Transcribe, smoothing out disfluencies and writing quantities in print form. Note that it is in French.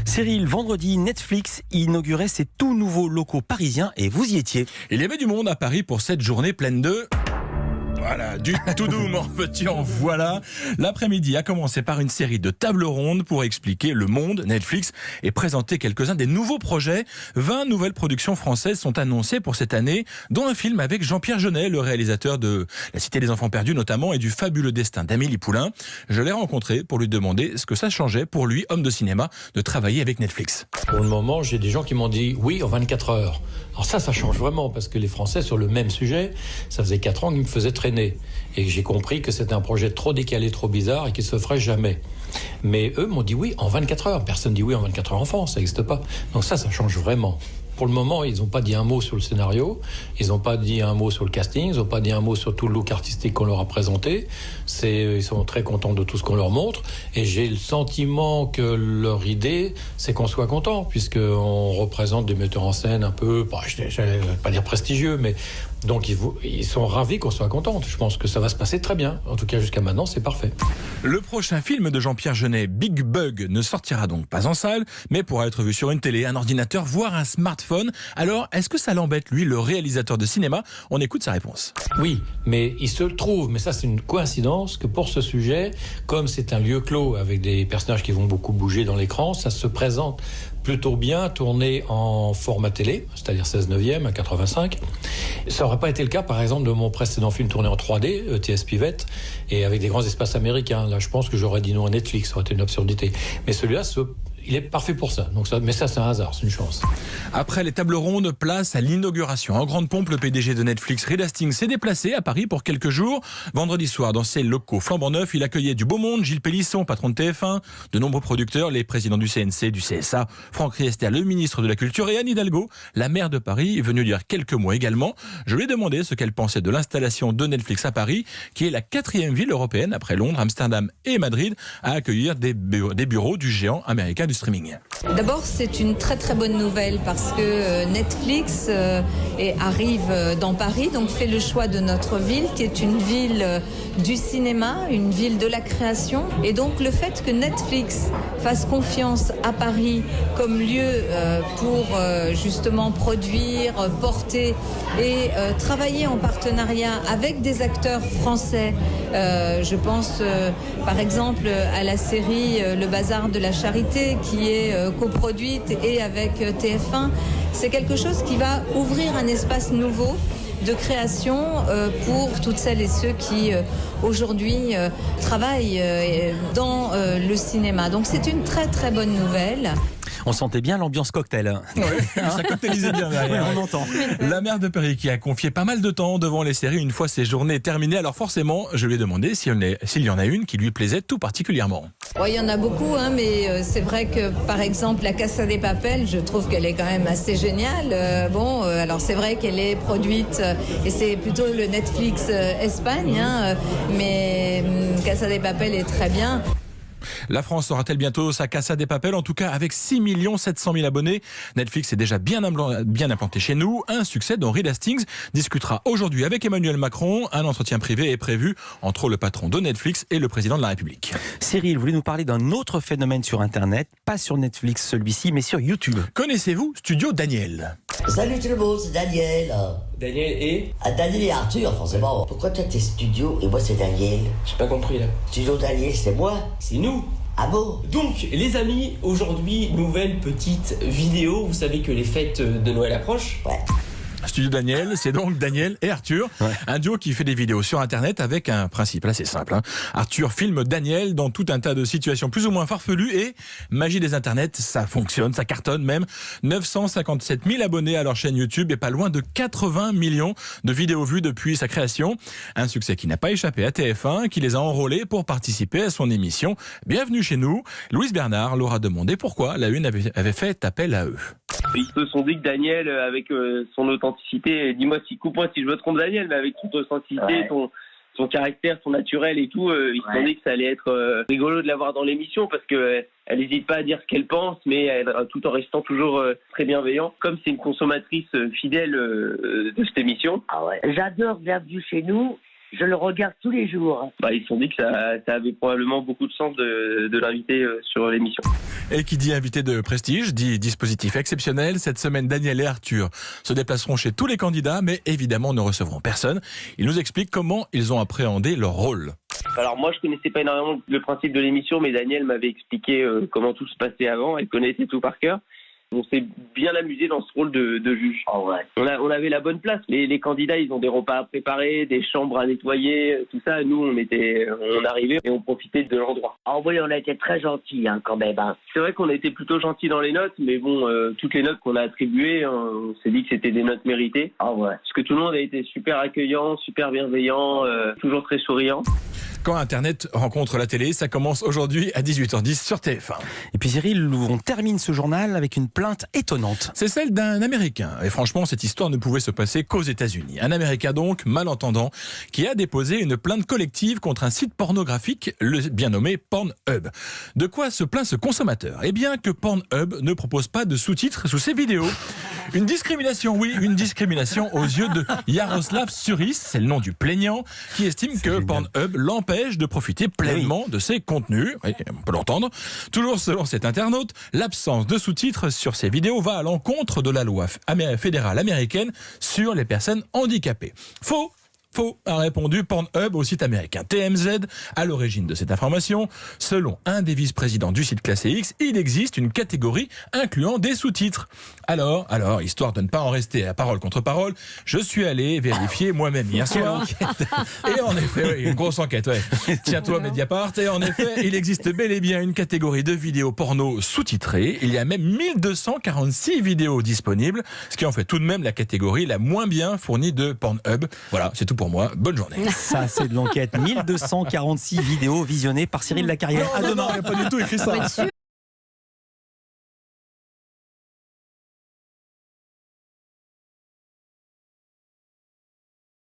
Cyril, vendredi, Netflix inaugurait ses tout nouveaux locaux parisiens et vous y étiez. Il y avait du monde à Paris pour cette journée pleine de... Voilà, du tout doux, mon petit, en voilà. L'après-midi a commencé par une série de tables rondes pour expliquer le monde, Netflix, et présenter quelques-uns des nouveaux projets. 20 nouvelles productions françaises sont annoncées pour cette année, dont un film avec Jean-Pierre Jeunet, le réalisateur de La Cité des Enfants Perdus notamment, et du fabuleux destin d'Amélie Poulain. Je l'ai rencontré pour lui demander ce que ça changeait pour lui, homme de cinéma, de travailler avec Netflix. Pour le moment, j'ai des gens qui m'ont dit oui en 24 heures. Alors ça change vraiment, parce que les Français, sur le même sujet, ça faisait 4 ans qu'ils me faisaient traîner. Et j'ai compris que c'était un projet trop décalé, trop bizarre et qui ne se ferait jamais. Mais eux m'ont dit oui en 24 heures. Personne ne dit oui en 24 heures en France, ça n'existe pas. Donc ça change vraiment. Pour le moment, ils n'ont pas dit un mot sur le scénario, ils n'ont pas dit un mot sur le casting, ils n'ont pas dit un mot sur tout le look artistique qu'on leur a présenté. Ils sont très contents de tout ce qu'on leur montre. Et j'ai le sentiment que leur idée, c'est qu'on soit content, puisqu'on représente des metteurs en scène un peu, je ne vais pas dire prestigieux, mais donc ils sont ravis qu'on soit content. Je pense que ça va se passer très bien. En tout cas, jusqu'à maintenant, c'est parfait. Le prochain film de Jean-Pierre Jeunet, Big Bug, ne sortira donc pas en salle, mais pourra être vu sur une télé, un ordinateur, voire un smartphone. Alors, est-ce que ça l'embête, lui, le réalisateur de cinéma? On écoute sa réponse. Oui, mais il se trouve, mais ça c'est une coïncidence, que pour ce sujet, comme c'est un lieu clos avec des personnages qui vont beaucoup bouger dans l'écran, ça se présente plutôt bien tourné en format télé, c'est-à-dire 16/9 à 85. Ça n'aurait pas été le cas, par exemple, de mon précédent film tourné en 3D, ETS Pivette, et avec des grands espaces américains. Là, je pense que j'aurais dit non à Netflix, ça aurait été une absurdité. Mais celui-là, il est parfait pour ça. Mais ça, c'est un hasard, c'est une chance. Après les tables rondes, place à l'inauguration. En grande pompe, le PDG de Netflix, Reed Hastings, s'est déplacé à Paris pour quelques jours. Vendredi soir, dans ses locaux flambant neufs, il accueillait du beau monde, Gilles Pélisson, patron de TF1, de nombreux producteurs, les présidents du CNC, du CSA, Franck Riester, le ministre de la Culture, et Anne Hidalgo, la maire de Paris, est venue dire quelques mots également. Je lui ai demandé ce qu'elle pensait de l'installation de Netflix à Paris, qui est la 4e ville européenne, après Londres, Amsterdam et Madrid, à accueillir des bureaux du géant américain du streaming. D'abord, c'est une très très bonne nouvelle parce que Netflix arrive dans Paris, donc fait le choix de notre ville qui est une ville du cinéma, une ville de la création. Et donc le fait que Netflix fasse confiance à Paris comme lieu pour justement produire, porter et travailler en partenariat avec des acteurs français. Je pense par exemple à la série Le Bazar de la Charité qui est coproduite et avec TF1. C'est quelque chose qui va ouvrir un espace nouveau de création pour toutes celles et ceux qui aujourd'hui travaillent dans le cinéma. Donc c'est une très très bonne nouvelle. On sentait bien l'ambiance cocktail. Ouais, ça cocktailisait bien derrière. Ouais, on entend. La maire de Paris qui a confié pas mal de temps devant les séries une fois ses journées terminées. Alors forcément, je lui ai demandé s'il y en a une qui lui plaisait tout particulièrement. Ouais, il y en a beaucoup, mais c'est vrai que par exemple la Casa de Papel, je trouve qu'elle est quand même assez géniale. Alors c'est vrai qu'elle est produite et c'est plutôt le Netflix Espagne, mais Casa de Papel est très bien. La France aura-t-elle bientôt sa Casa de Papel? En tout cas, avec 6 700 000 abonnés, Netflix est déjà bien implanté chez nous. Un succès dont Reed Hastings discutera aujourd'hui avec Emmanuel Macron. Un entretien privé est prévu entre le patron de Netflix et le président de la République. Cyril, vous voulez nous parler d'un autre phénomène sur Internet, pas sur Netflix celui-ci, mais sur YouTube. Connaissez-vous Studio Daniel? Salut tout le monde, c'est Daniel. Daniel et Daniel et Arthur, forcément. Pourquoi toi t'es Studio et moi c'est Daniel? J'ai pas compris là. Studio Daniel, c'est moi. C'est nous. Ah bon? Donc les amis, aujourd'hui, nouvelle petite vidéo. Vous savez que les fêtes de Noël approchent. Ouais. Studio Daniel, c'est donc Daniel et Arthur, un duo qui fait des vidéos sur Internet avec un principe assez simple. Arthur filme Daniel dans tout un tas de situations plus ou moins farfelues et magie des Internets, ça fonctionne, ça cartonne même. 957 000 abonnés à leur chaîne YouTube et pas loin de 80 millions de vidéos vues depuis sa création. Un succès qui n'a pas échappé à TF1, qui les a enrôlés pour participer à son émission Bienvenue chez nous. Louise Bernard leur a demandé pourquoi la Une avait fait appel à eux. Ils se sont dit que Daniel, avec son authenticité, dis-moi coupe-moi si je me trompe Daniel, mais avec toute authenticité, son caractère, son naturel et tout, ils se sont dit que ça allait être rigolo de l'avoir dans l'émission parce que elle n'hésite pas à dire ce qu'elle pense, mais tout en restant toujours très bienveillant. Comme c'est une consommatrice fidèle de cette émission. Ah ouais. J'adore Bienvenue chez nous. Je le regarde tous les jours. Ils se sont dit que ça avait probablement beaucoup de sens de l'inviter sur l'émission. Et qui dit invité de prestige, dit dispositif exceptionnel. Cette semaine, Daniel et Arthur se déplaceront chez tous les candidats, mais évidemment ne recevront personne. Ils nous expliquent comment ils ont appréhendé leur rôle. Alors moi, je connaissais pas énormément le principe de l'émission, mais Daniel m'avait expliqué comment tout se passait avant. Elle connaissait tout par cœur. On s'est bien amusé dans ce rôle de juge. Oh ouais. On avait la bonne place. Les candidats, ils ont des repas à préparer, des chambres à nettoyer, tout ça. Nous, on arrivait et on profitait de l'endroit. En vrai, on a été très gentils quand même. Hein. C'est vrai qu'on a été plutôt gentils dans les notes, mais bon, toutes les notes qu'on a attribuées, on s'est dit que c'était des notes méritées. Oh ouais. Parce que tout le monde a été super accueillant, super bienveillant, toujours très souriant. Quand Internet rencontre la télé, ça commence aujourd'hui à 18h10 sur TF1. Et puis Cyril, on termine ce journal avec une plainte étonnante. C'est celle d'un Américain. Et franchement, cette histoire ne pouvait se passer qu'aux États-Unis. Un Américain donc, malentendant, qui a déposé une plainte collective contre un site pornographique, le bien nommé Pornhub. De quoi se plaint ce consommateur ? Eh bien que Pornhub ne propose pas de sous-titres sous ses vidéos. Une discrimination, oui, une discrimination aux yeux de Yaroslav Suris, c'est le nom du plaignant, qui estime que Pornhub l'empêche de profiter pleinement de ses contenus. Oui, on peut l'entendre. Toujours selon cet internaute, l'absence de sous-titres sur ces vidéos va à l'encontre de la loi fédérale américaine sur les personnes handicapées. Faux, a répondu Pornhub au site américain TMZ à l'origine de cette information. Selon un des vice-présidents du site classé X, il existe une catégorie incluant des sous-titres. Alors, histoire de ne pas en rester à parole contre parole, je suis allé vérifier moi-même hier soir. Et en effet, oui, une grosse enquête, ouais. Tiens-toi Mediapart. Et en effet, il existe bel et bien une catégorie de vidéos porno sous-titrées. Il y a même 1246 vidéos disponibles, ce qui en fait tout de même la catégorie la moins bien fournie de Pornhub. Voilà, c'est tout pour moi. Bonne journée. Ça, c'est de l'enquête. 1246 vidéos visionnées par Cyril Lacarrière. Non, il n'y a pas du tout écrit ça.